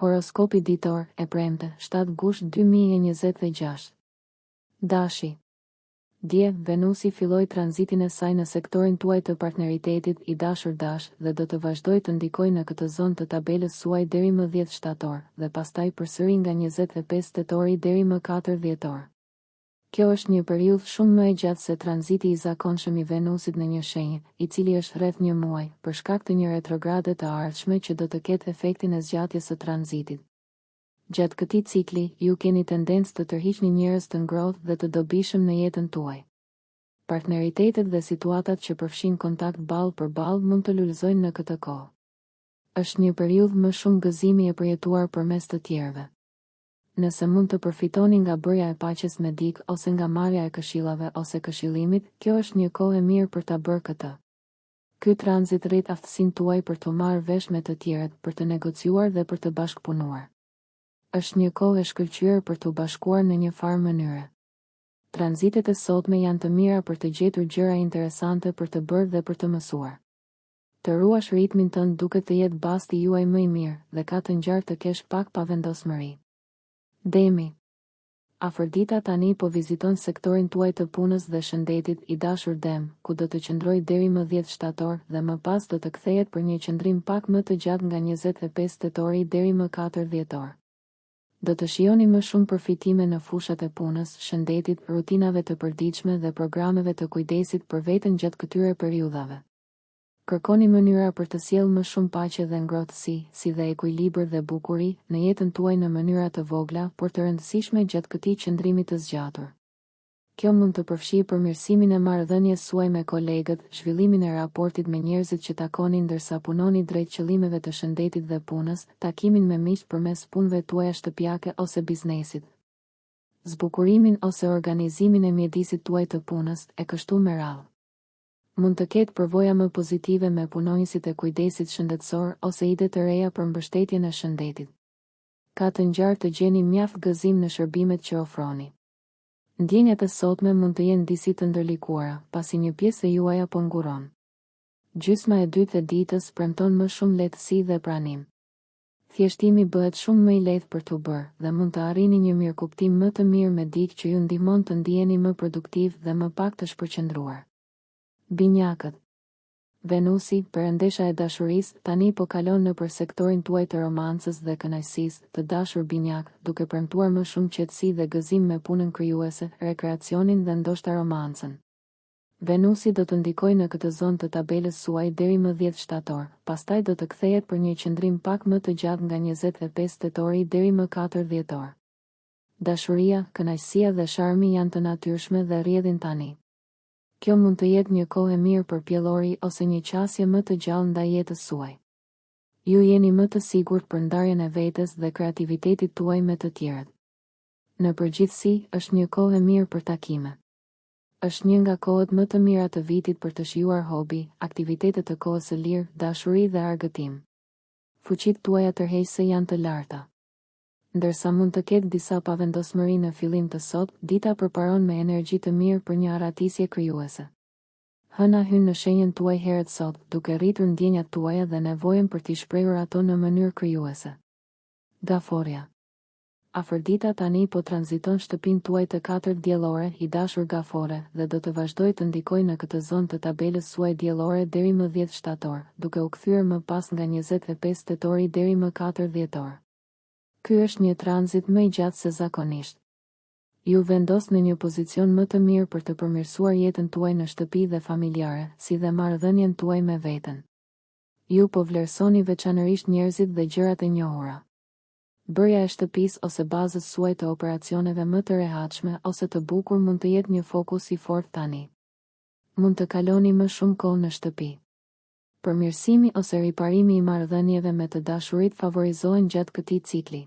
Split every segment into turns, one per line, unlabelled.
Horoskopi ditor e premte, 7 gusht 2026. Dashi. Dje, Venusi filloi tranzitin e saj në sektorin tuaj të partneritetit i dashur dash dhe do të vazhdoj të ndikoj në këtë zonë të tabelës suaj deri më 10 shtator dhe pastaj përsëri nga 25 tetori deri më 4 dhjetor. Kjo është një periudhë shumë më e gjatë se tranziti i zakonshëm i Venusit në një shenjë, i cili është rreth një muaj, për shkak të një retrograde të ardhshme që do të ketë efektin e zgjatjes së tranzitit. Gjatë këtij cikli, ju keni tendencë të tërhiqni njerëz të ngrohtë dhe të dobishëm në jetën tuaj. Partneritetet dhe situatat që përfshin kontakt ballë për ballë mund të lulëzojnë në këtë kohë. Është një periudhë më shumë gëzimi e përjetuar përmes të tjerëve. Nëse mund të përfitoni nga bërja e paqes me dik ose nga marrja e këshillave ose këshillimit, kjo është një kohë e mirë për ta bërë këtë. Ky tranzit rrit aftësinë tuaj për të marrë vesh me të tjerët, për të negociuar dhe për të bashkëpunuar. Është një kohë e shkëlqyer për të bashkuar në një farë mënyre. Tranzitet e sotme janë të mira për të gjetur gjëra interesante për të bërë dhe për të mësuar. Të ruash ritmin tënd duket të jetë basti juaj më i mirë dhe ka të ngjarë të kesh pak pavendosmëri. Demi. Afrodita tani po viziton sektorin tuaj të punës dhe shëndetit i dashur Dem, ku do të qëndroj deri më 10 shtator dhe më pas do të kthehet për një qëndrim pak më të gjatë nga 25 tetori deri më 4 dhjetor. Do të shijoni më shumë përfitime në fushat e punës, shëndetit, rutinave të përditshme dhe programeve të kujdesit për veten gjatë këtyre periudhave. Kërkoni mënyra për të sjellë më shumë paqe dhe ngrohtësi, si dhe ekuilibër dhe bukuri, në jetën tuaj në mënyra të vogla, por të rëndësishme gjatë këtij qëndrimi të zgjatur. Kjo mund të përfshijë përmirësimin e marrëdhënies suaj me kolegët, zhvillimin e raportit me njerëzit që takoni ndërsa punoni drejt qëllimeve të shëndetit dhe punës, takimin me miq përmes punëve tuaja shtëpiake ose biznesit, zbukurimin ose organizimin e mjedisit tuaj të punës, e kështu me radhë. Mund të ketë përvoja më pozitive me punonjësit e kujdesit shëndetësor ose ide të reja për mbështetjen e shëndetit. Ka të ngjarë të gjeni mjaft gëzim në shërbimet që ofroni. Ndjenjat e sotme mund të jenë disi të ndërlikuara, pasi një pjesë e juaja po nguron. Gjysma e dytë e ditës premton më shumë lehtësi dhe pranim. Thjeshtimi bëhet shumë më i lehtë për t'u bërë dhe mund të arrini një mirëkuptim më të mirë me dikë që ju ndihmon të ndiheni më produktiv dhe më pak të shpërqendruar. Binjakët. Venusi, perëndesha e dashurisë, tani po kalon nëpër sektorin tuaj të romancës dhe kënaqësisë, të dashur binjak, duke premtuar më shumë qetësi dhe gëzim me punën krijuese, rekreacionin dhe ndoshta romancën. Venusi do të ndikojë në këtë zonë të tabelës suaj deri më 10 shtator, pastaj do të kthehet për një qëndrim pak më të gjatë nga 25 tetori deri më 4 dhjetor. Dashuria, kënaqësia dhe sharmi janë të natyrshme dhe rrjedhin tani. Kjo mund të jetë një kohë e mirë për pjellori ose një qasje më të gjallë ndaj jetës suaj. Ju jeni më të sigurt për ndarjen e vetes dhe kreativitetit tuaj me të tjerët. Në përgjithësi, është një kohë e mirë për takime. Është një nga kohët më të mira të vitit për të shijuar hobi, aktivitete të kohës së lirë, dashuri dhe argëtim. Fuqitë tuaja tërheqëse janë të larta. Ndërsa mund të ketë disa pavendosmëri në fillim të sot, dita përparon me energji të mirë për një arratisje krijuese. Hëna hyn në shenjën tuaj herët sot, duke rritur ndjenjat tuaja dhe nevojën për t'i shprehur ato në mënyrë krijuese. Gaforja. Afrodita tani po tranziton shtëpinë tuaj të 4 diellore, i dashur Gafore, dhe do të vazhdojë të ndikojë në këtë zonë të tabelës suaj diellore deri më 10 shtator, duke u kthyer më pas nga 25 tetori deri më 4 dhjetor. Ky është një tranzit më i gjatë se zakonisht. Ju vendos në një pozicion më të mirë për të përmirësuar jetën tuaj në shtëpi dhe familjare, si dhe marrëdhënien tuaj me veten. Ju po vlerësoni veçanërisht njerëzit dhe gjërat e njohura. Bërja e shtëpisë ose bazës suaj të operacioneve më të rehatshme ose të bukur mund të jetë një fokus i fortë tani. Mund të kaloni më shumë kohë në shtëpi. Përmirësimi ose riparimi i marrëdhënieve me të dashurit favorizohen gjatë këtij cikli.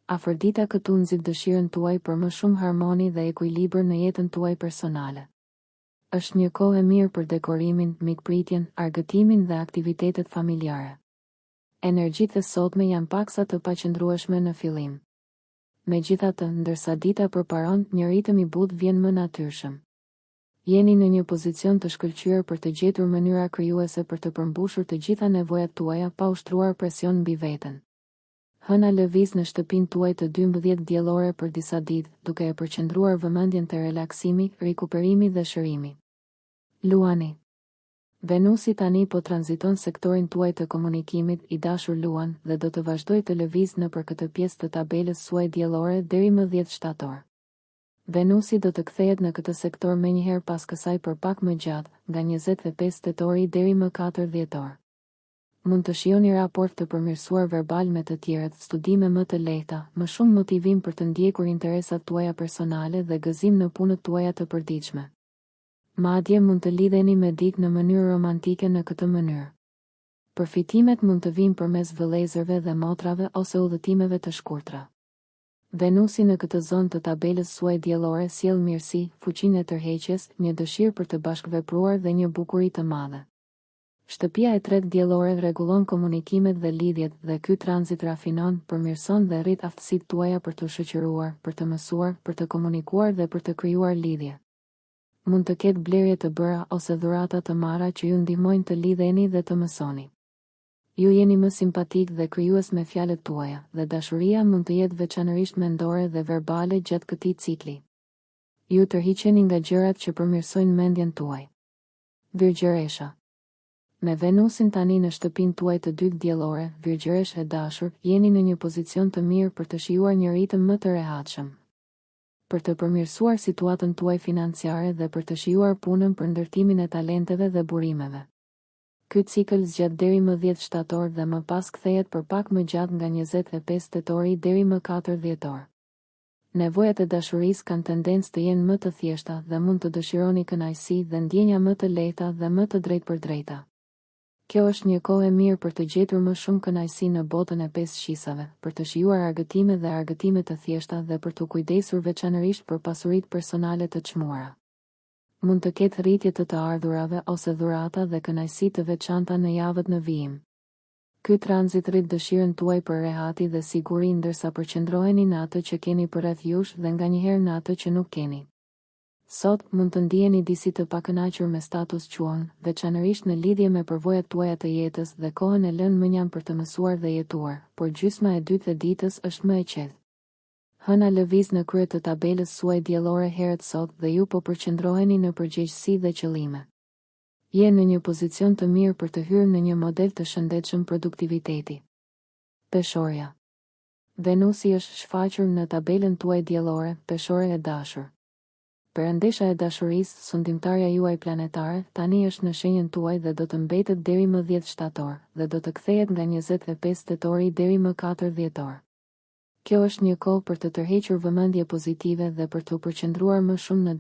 Afrodita këtu nxit dëshirën tuaj për më shumë harmoni dhe ekuilibër në jetën tuaj personale. Është një kohë e mirë për dekorimin, mikpritjen, argëtimin dhe aktivitetet familjare. Energjitë e sotme janë paksa të paqëndrueshme në fillim. Megjithatë, ndërsa dita përparon, një ritëm i butë vjen më natyrshëm. Jeni në një pozicion të shkëlqyer për të gjetur mënyra krijuese për të përmbushur të gjitha nevojat tuaja pa ushtruar presion mbi veten. Hëna lëviz në shtëpinë tuaj të 12 diellore për disa ditë, duke e përqendruar vëmendjen te relaksimi, rikuperimi dhe shërimi. Luani. Venusi tani po tranziton sektorin tuaj të komunikimit, i dashur Luan, dhe do të vazhdoj të lëviz nëpër këtë pjesë të tabelës suaj diellore deri më 10 shtator. Venusi do të kthehet në këtë sektor menjëherë pas kësaj për pak më gjatë, nga 25 tetori deri më 4 dhjetor. Mund të shihoni raport të përmirësuar verbal me të tjerët, studime më të lehta, më shumë motivim për të ndjekur interesat tuaja personale dhe gëzim në punët tuaja të përditshme. Madje mund të lidheni me dikë në mënyrë romantike në këtë mënyrë. Përfitimet mund të vinë përmes vëllezërve dhe motrave ose udhëtimeve të shkurtra. Venusi në këtë zonë të tabelës suaj diellore sjell mirësi, fuqinë e tërheqjes, një dëshirë për të bashkëvepruar dhe një bukuri të madhe. Shtëpia e tretë diellore rregullon komunikimet dhe lidhjet dhe ky tranzit rafinon, përmirëson dhe rrit aftësitë tuaja për të shoqëruar, për të mësuar, për të komunikuar dhe për të krijuar lidhje. Mund të ketë blerje të bëra ose dhurata të marra që ju ndihmojnë të lidheni dhe të mësoni. Ju jeni më simpatik dhe krijues me fjalët tuaja, dhe dashuria mund të jetë veçanërisht mendore dhe verbale gjatë këtij cikli. Ju tërhiqeni nga gjërat që përmirësojnë mendjen tuaj. Virgjëresha. Me Venusin tani në shtëpinë tuaj të dytë diellore, virgjëresh e dashur, jeni në një pozicion të mirë për të shijuar një ritëm më të rehatshëm. Për të përmirësuar situatën tuaj financiare dhe për të shijuar punën për ndërtimin e talenteve dhe burimeve. Ky cikël zgjat deri më 10 shtator dhe më pas kthehet për pak më gjatë nga 25 tetori deri më 4 dhjetor. Nevojat e dashurisë kanë tendencë të jenë më të thjeshta dhe mund të dëshironi kënaqësi dhe ndjenja më të lehta dhe më të drejtpërdrejta. Kjo është një kohë e mirë për të gjetur më shumë kënaqësi në botën e 5 shqisave, për të shijuar argëtime dhe argëtime të thjeshta dhe për të kujdesur veçanërisht për pasuritë personale të çmuara. Mund të ketë rritje të ardhurave ose dhurata dhe kënaqësi të veçanta në javët në vijim. Ky tranzit rrit dëshirën tuaj për rehati dhe siguri ndërsa përqendroheni në atë që keni përreth jush dhe nganjëherë në atë që nuk keni. Sot mund të ndiheni disi të pakënaqur me status quo-n, veçanërisht në lidhje me përvojat tuaja të jetës dhe kohën e lënë mënjam për të mësuar dhe jetuar, por gjysma e dytë e ditës është më e qetë. Hëna lëviz në krye të tabelës suaj diellore herët sot dhe ju po përqendroheni në përgjegjësi dhe qëllime. Je në një pozicion të mirë për të hyrë në një model të shëndetshëm produktiviteti. Peshorja. Venusi është shfaqur në tabelën tuaj diellore, peshore e dashur. Perëndesha e dashurisë, sundimtarja juaj planetare, tani është në shenjën tuaj dhe do të mbetet deri më 10 shtator, dhe do të kthehet nga 25 tetori deri më 4 dhjetor. Kjo është një kohë për të tërhequr vëmendje pozitive dhe për të përqendruar më shumë në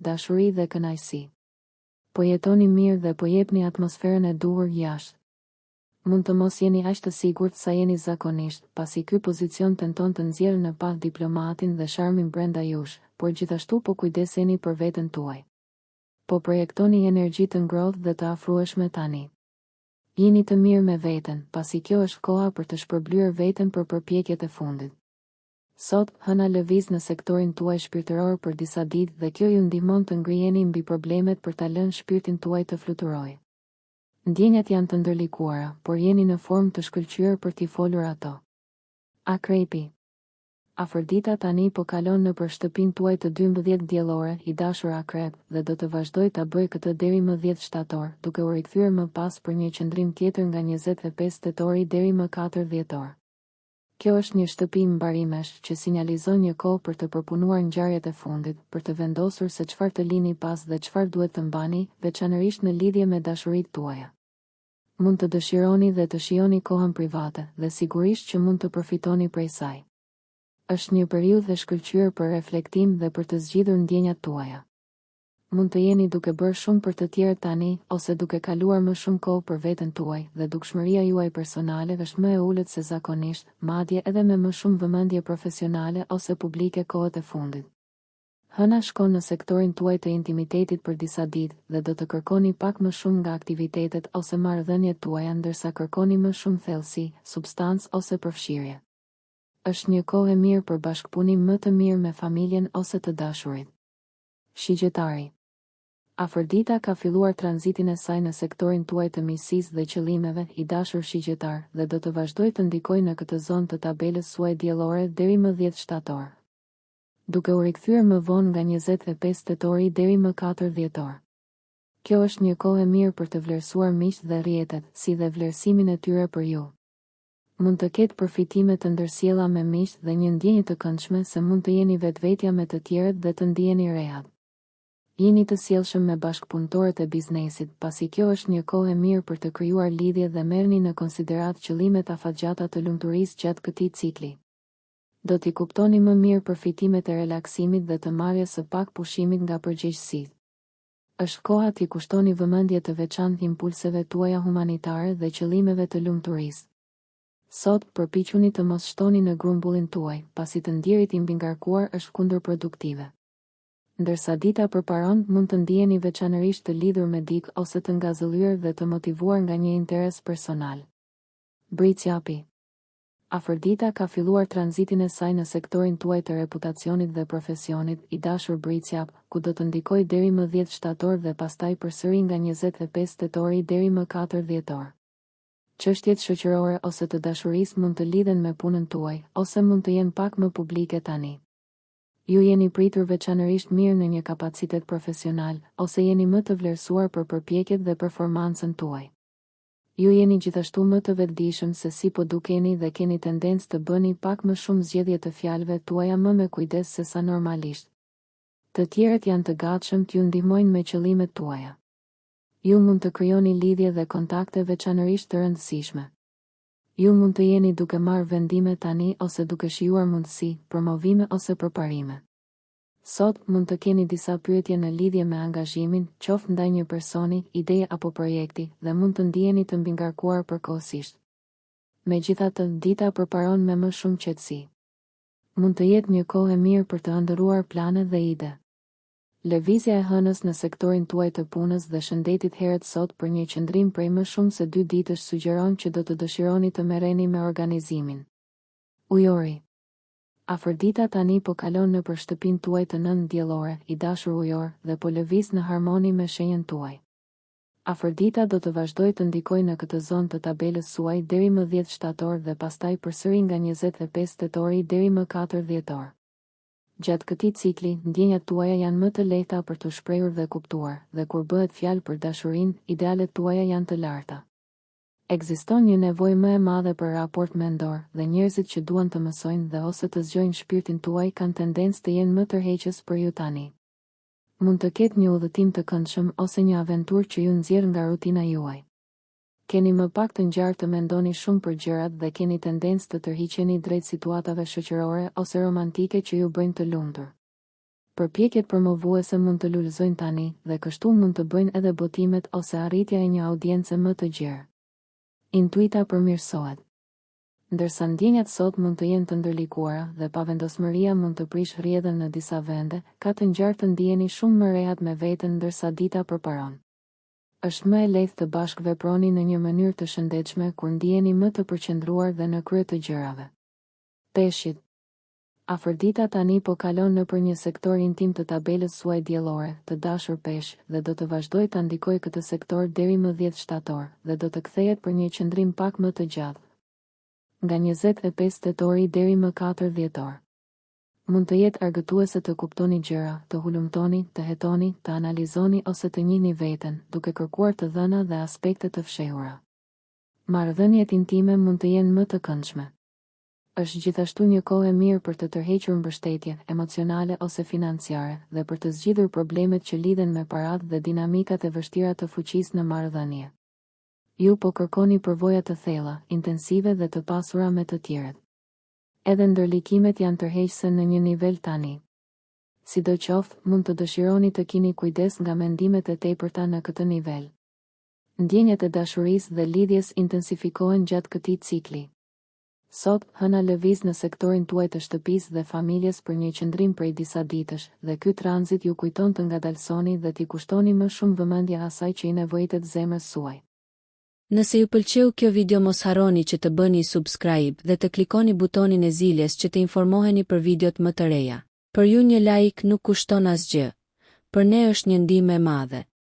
dashuri dhe kënaqësi. Po jetoni mirë dhe po jepni atmosferën e duhur jashtë. Mund të mos jeni aq të sigurt sa jeni zakonisht, pasi ky pozicion tenton të nxjerrë në pa diplomatin dhe sharmin brenda jush, por gjithashtu po kujdeseni për veten tuaj. Po projektoni energji të ngrohtë dhe të afrueshme tani. Jeni të mirë me veten, pasi kjo është koha për të shpërblyer veten për përpjekjet e fundit. Sot, hëna lëviz në sektorin tuaj shpirtëror për disa ditë dhe kjo ju ndihmon të ngriheni mbi problemet për ta lënë shpirtin tuaj të fluturojë. Ndjenjat janë të ndërlikuara, por jeni në formë të shkëlqyer për t'i folur ato. Akrepi. Afërdita tani po kalon në për shtëpinë tuaj të 12 diellore, i dashur akrep, dhe do të vazhdoj ta bëj këtë deri më 10 shtator, duke u rikthyer më pas për një qëndrim tjetër nga 25 tetori deri më 4 dhjetor. Kjo është një shtëpi mbarimesh që sinjalizon një kohë për të përpunuar ngjarjet e fundit, për të vendosur se çfarë të lini pas dhe çfarë duhet të mbani, veçanërisht në lidhje me dashuritë tuaja. Mund të dëshironi dhe të shijoni kohën private dhe sigurisht që mund të përfitoni prej saj. Është një periudhë e shkëlqyer për reflektim dhe për të zgjidhur ndjenjat tuaja. Mund të jeni duke bërë shumë për të tjerët tani, ose duke kaluar më shumë kohë për veten tuaj, dhe dukshmëria juaj personale është më e ulët se zakonisht, madje edhe me më shumë vëmendje profesionale ose publike kohët e fundit. Hëna shkon në sektorin tuaj të intimitetit për disa ditë dhe do të kërkoni pak më shumë nga aktivitetet ose marrëdhëniet tuaja ndërsa kërkoni më shumë thellësi, substancë ose përfshirje. Është një kohë e mirë për bashkëpunim më të mirë me familjen ose të dashurit. Shigjetari. Afërdita ka filluar tranzitin e saj në sektorin tuaj të misisë dhe qëllimeve, i dashur shigjetar, dhe do të vazhdojë të ndikojë në këtë zonë të tabelës suaj diellore deri më 10 shtator, duke u rikthyer më vonë nga 25 tetori deri më 4 dhjetor. Kjo është një kohë e mirë për të vlerësuar miqtë dhe rrjetet, si dhe vlerësimin e tyre për ju. Mund të ketë përfitime të ndërsjella me miqtë dhe një ndjenjë të këndshme se mund të jeni vetvetja me të tjerët dhe të ndiheni rehat. Jeni të sjellshëm me bashkëpunëtorët e biznesit, pasi kjo është një kohë e mirë për të krijuar lidhje dhe merrni në konsiderat qëllimet afatgjata të lumturisë gjatë këtij cikli. Do t'i kuptoni më mirë përfitimet e relaksimit dhe të marrjes së pak pushimit nga përgjegjësitë. Është koha t'i kushtoni vëmendje të veçantë impulseve tuaja humanitare dhe qëllimeve të lumturisë. Sot, përpiquni të mos shtoni në grumbullin tuaj, pasi të ndjerit i mbingarkuar është kundërproduktive. Ndërsa dita përparon, mund të ndiheni veçanërisht të lidhur me dikë ose të ngazëllyer dhe të motivuar nga një interes personal. Bricjapi. Afërdita ka filluar tranzitin e saj në sektorin tuaj të reputacionit dhe profesionit, i dashur Bricjap, ku do të ndikojë deri më 10 shtator dhe pastaj përsëri nga 25 tetori deri më 4 dhjetor. Çështjet shoqërore ose të dashurisë mund të lidhen me punën tuaj, ose mund të jenë pak më publike tani. Ju jeni pritur veçanërisht mirë në një kapacitet profesional, ose jeni më të vlerësuar për përpjekjet dhe performancën tuaj. Ju jeni gjithashtu më të vetëdijshëm se si po dukeni dhe keni tendencë të bëni pak më shumë zgjedhje të fjalëve tuaja më me kujdes se sa normalisht. Të tjerët janë të gatshëm t'ju ndihmojnë me qëllimet tuaja. Ju mund të krijoni lidhje dhe kontakte veçanërisht të rëndësishme. Ju mund të jeni duke marrë vendime tani ose duke shijuar mundësi, promovime ose përparime. Sot mund të keni disa pyetje në lidhje me angazhimin, qoftë ndaj një personi, ideje apo projekti, dhe mund të ndiheni të mbingarkuar përkohësisht. Megjithatë, dita përparon me më shumë qetësi. Mund të jetë një kohë e mirë për të ëndërruar plane dhe ide. Lëvizja e hënës në sektorin tuaj të punës dhe shëndetit herët sot për një qëndrim prej më shumë se 2 ditësh sugjeron që do të dëshironi të merreni me organizimin. Ujori. Afërdita tani po kalon në për shtëpinë tuaj të 9 diellore, i dashur ujor, dhe po lëviz në harmoni me shenjën tuaj. Afërdita do të vazhdojë të ndikojë në këtë zonë të tabelës suaj deri më 10 shtator dhe pastaj përsëri nga 25 tetori deri më 4 dhjetor. Gjatë këtij cikli, ndjenjat tuaja janë më të lehta për të shprehur dhe kuptuar, dhe kur bëhet fjalë për dashurinë, idealet tuaja janë të larta. Ekziston një nevojë më e madhe për raport mendor, dhe njerëzit që duan të mësojnë dhe ose të zgjojnë shpirtin tuaj kanë tendencë të jenë më tërheqës për ju tani. Mund të ketë një udhëtim të këndshëm ose një aventurë që ju nxjerr nga rutina juaj. Keni më pak të ngjarë të mendoni shumë për gjërat dhe keni tendencë të tërhiqeni drejt situatave shoqërore ose romantike që ju bëjnë të lumtur. Përpjekjet promovuese mund të lulëzojnë tani dhe kështu mund të bëjnë edhe botimet ose arritja e një audience më të gjerë. Intuita përmirësohet. Ndërsa ndjenjat sot mund të jenë të ndërlikuara dhe pavendosmëria mund të prish rrjedhën në disa vende, ka të ngjarë të ndiheni shumë më rehat me veten ndërsa dita përparon. Është më e lehtë të bashkëveproni në një mënyrë të shëndetshme kur ndiheni më të përqendruar dhe në krye të gjërave. Peshqit. Afërdita tani po kalon nëpër një sektor intim të tabelës suaj diellore, të dashur peshq, dhe do të vazhdojë ta ndikojë këtë sektor deri më 10 shtator, dhe do të kthehet për një qëndrim pak më të gjatë. Nga 25 tetori deri më 4 dhjetor. Mund të jetë argëtuese të kuptoni gjëra, të hulumtoni, të hetoni, të analizoni ose të njihni veten, duke kërkuar të dhëna dhe aspekte të fshehura. Marrëdhëniet intime mund të jenë më të këndshme. Është gjithashtu një kohë e mirë për të tërhequr mbështetjen emocionale ose financiare dhe për të zgjidhur problemet që lidhen me paratë dhe dinamikat e vështira të fuqisë në marrëdhënie. Ju po kërkoni përvoja të thella, intensive dhe të pasura me të tjerët. Edhe ndërlikimet janë tërheqëse në një nivel tani. Sidoqoftë, mund të dëshironi të keni kujdes nga mendimet e tepërta në këtë nivel. Ndjenjat e dashurisë dhe lidhjes intensifikohen gjatë këtij cikli. Sot, hëna lëviz në sektorin tuaj të shtëpisë dhe familjes për një qëndrim prej disa ditësh, dhe ky tranzit ju kujton të ngadalsoni dhe t'i kushtoni më shumë vëmendje asaj që i nevojitet zemrës suaj.
Nëse ju pëlqeu kjo video mos harroni që të bëni subscribe dhe të klikoni butonin e ziljes që të informoheni për videot më të reja. Për ju një like nuk kushton asgjë. për ne është një ndihmë e madhe.